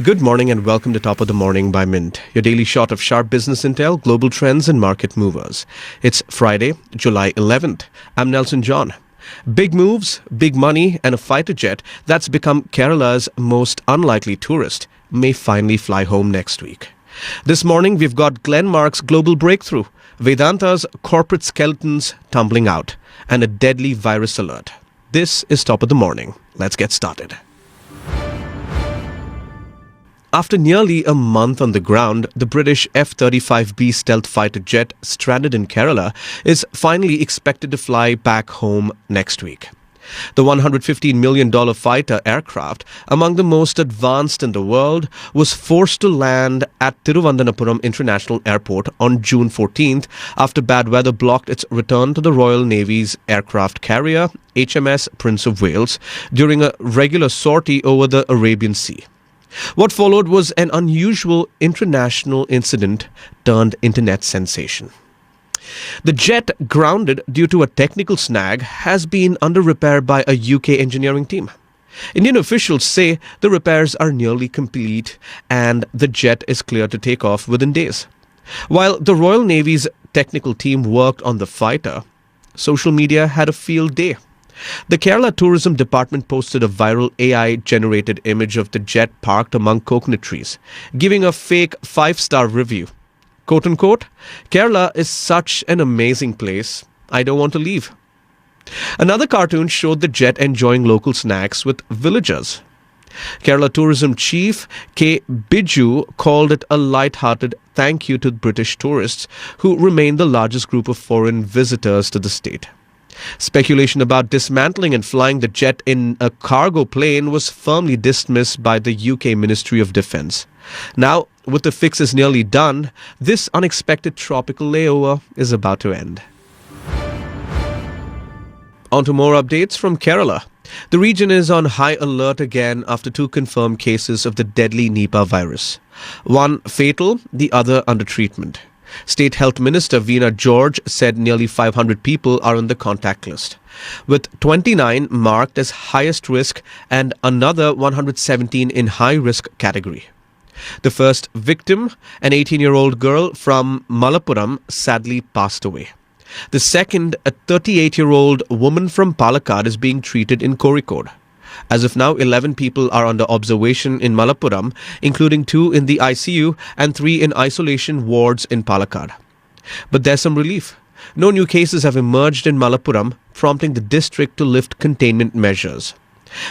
Good morning and welcome to Top of the Morning by Mint, your daily shot of sharp business intel, global trends and market movers. It's Friday, July 11th. I'm Nelson John. Big moves, big money and a fighter jet that's become Kerala's most unlikely tourist may finally fly home next week. This morning we've got Glenmark's global breakthrough, Vedanta's corporate skeletons tumbling out, and a deadly virus alert. This is Top of the Morning. Let's get started. After nearly a month on the ground, the British F-35B stealth fighter jet stranded in Kerala is finally expected to fly back home next week. The $115 million fighter aircraft, among the most advanced in the world, was forced to land at Thiruvananthapuram International Airport on June 14th after bad weather blocked its return to the Royal Navy's aircraft carrier, HMS Prince of Wales, during a regular sortie over the Arabian Sea. What followed was an unusual international incident turned internet sensation. The jet, grounded due to a technical snag, has been under repair by a UK engineering team. Indian officials say the repairs are nearly complete and the jet is clear to take off within days. While the Royal Navy's technical team worked on the fighter, social media had a field day. The Kerala Tourism Department posted a viral AI-generated image of the jet parked among coconut trees, giving a fake 5-star review. Quote unquote, "Kerala is such an amazing place, I don't want to leave." Another cartoon showed the jet enjoying local snacks with villagers. Kerala Tourism Chief K. Biju called it a light-hearted thank you to British tourists who remain the largest group of foreign visitors to the state. Speculation about dismantling and flying the jet in a cargo plane was firmly dismissed by the UK Ministry of Defence. Now, with the fixes nearly done, this unexpected tropical layover is about to end. On to more updates from Kerala. The region is on high alert again after 2 confirmed cases of the deadly Nipah virus. One fatal, the other under treatment. State Health Minister Veena George said nearly 500 people are on the contact list, with 29 marked as highest risk and another 117 in high-risk category. The first victim, an 18-year-old girl from Malappuram, sadly passed away. The second, a 38-year-old woman from Palakkad, is being treated in Kozhikode. As of now, 11 people are under observation in Malappuram, including 2 in the ICU and 3 in isolation wards in Palakkad. But there's some relief. No new cases have emerged in Malappuram, prompting the district to lift containment measures.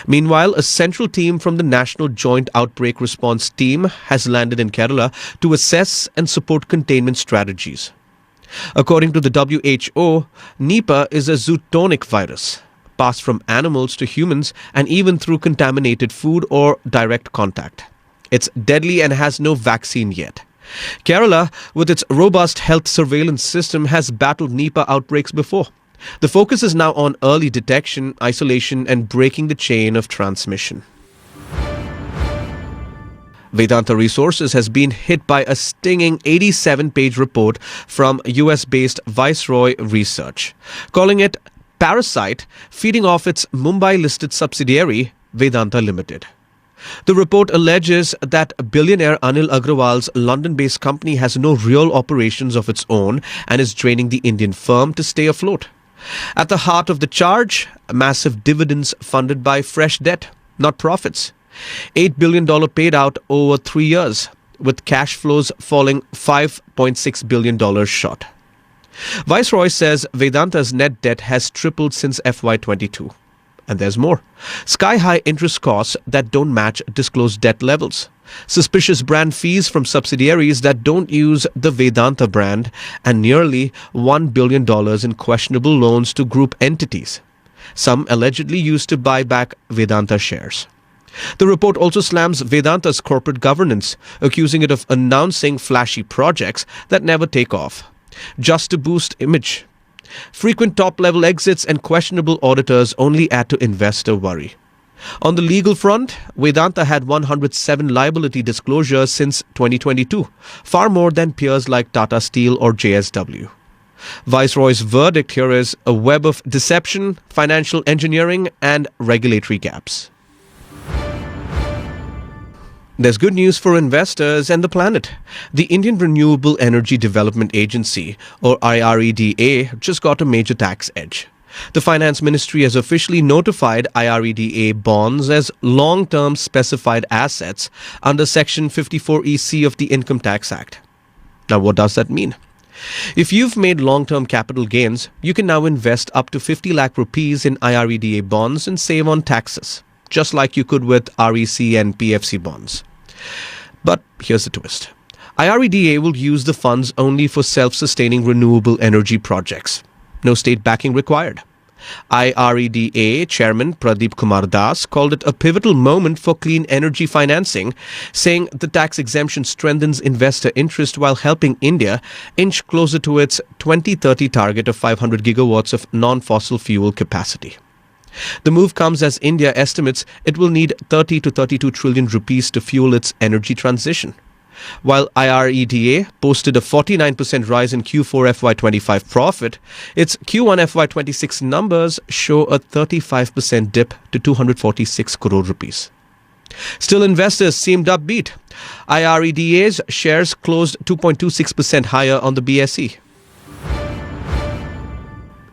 Meanwhile, a central team from the National Joint Outbreak Response Team has landed in Kerala to assess and support containment strategies. According to the WHO, Nipah is a zootonic virus, passed from animals to humans and even through contaminated food or direct contact. It's deadly and has no vaccine yet. Kerala, with its robust health surveillance system, has battled Nipah outbreaks before. The focus is now on early detection, isolation, and breaking the chain of transmission. Vedanta Resources has been hit by a stinging 87-page report from US-based Viceroy Research, calling it Parasite, feeding off its Mumbai-listed subsidiary, Vedanta Ltd. The report alleges that billionaire Anil Agarwal's London-based company has no real operations of its own and is draining the Indian firm to stay afloat. At the heart of the charge, massive dividends funded by fresh debt, not profits. $8 billion paid out over 3 years, with cash flows falling $5.6 billion short. Viceroy says Vedanta's net debt has tripled since FY22. And there's more. Sky-high interest costs that don't match disclosed debt levels. Suspicious brand fees from subsidiaries that don't use the Vedanta brand, and nearly $1 billion in questionable loans to group entities, some allegedly used to buy back Vedanta shares. The report also slams Vedanta's corporate governance, accusing it of announcing flashy projects that never take off, just to boost image. Frequent top-level exits and questionable auditors only add to investor worry. On the legal front, Vedanta had 107 liability disclosures since 2022, far more than peers like Tata Steel or JSW. Viceroy's verdict here is a web of deception, financial engineering, and regulatory gaps. There's good news for investors and the planet. The Indian Renewable Energy Development Agency, or IREDA, just got a major tax edge. The Finance Ministry has officially notified IREDA bonds as long-term specified assets under Section 54EC of the Income Tax Act. Now, what does that mean? If you've made long-term capital gains, you can now invest up to 50 lakh rupees in IREDA bonds and save on taxes, just like you could with REC and PFC bonds. But here's the twist. IREDA will use the funds only for self-sustaining renewable energy projects. No state backing required. IREDA Chairman Pradeep Kumar Das called it a pivotal moment for clean energy financing, saying the tax exemption strengthens investor interest while helping India inch closer to its 2030 target of 500 gigawatts of non-fossil fuel capacity. The move comes as India estimates it will need 30 to 32 trillion rupees to fuel its energy transition. While IREDA posted a 49% rise in Q4 FY25 profit, its Q1 FY26 numbers show a 35% dip to 246 crore rupees. Still, investors seemed upbeat. IREDA's shares closed 2.26% higher on the BSE.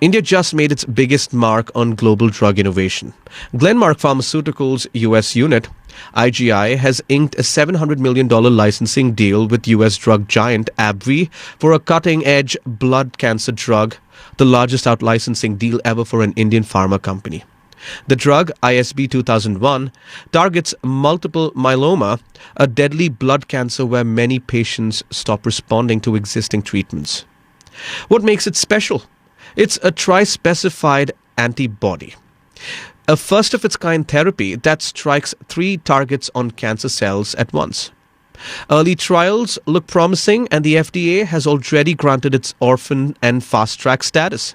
India just made its biggest mark on global drug innovation. Glenmark Pharmaceuticals' US unit, IGI, has inked a $700 million licensing deal with US drug giant AbbVie for a cutting-edge blood cancer drug, the largest out-licensing deal ever for an Indian pharma company. The drug, ISB 2001, targets multiple myeloma, a deadly blood cancer where many patients stop responding to existing treatments. What makes it special? It's a tri-specified antibody, a first-of-its-kind therapy that strikes 3 targets on cancer cells at once. Early trials look promising, and the FDA has already granted its orphan and fast-track status.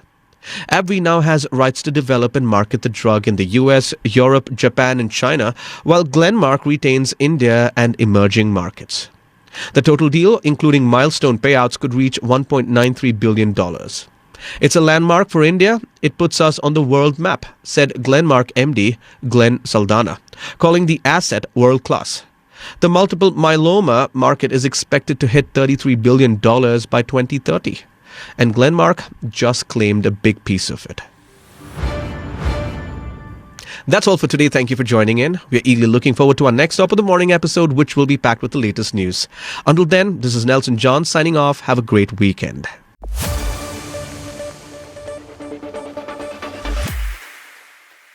AbbVie now has rights to develop and market the drug in the US, Europe, Japan, and China, while Glenmark retains India and emerging markets. The total deal, including milestone payouts, could reach $1.93 billion. It's a landmark for India. It puts us on the world map, said Glenmark MD Glenn Saldana, calling the asset world-class. The multiple myeloma market is expected to hit $33 billion by 2030, and Glenmark just claimed a big piece of it. That's all for today. Thank you for joining in. We're eagerly looking forward to our next Top of the Morning episode, which will be packed with the latest news. Until then, this is Nelson John signing off. Have a great weekend.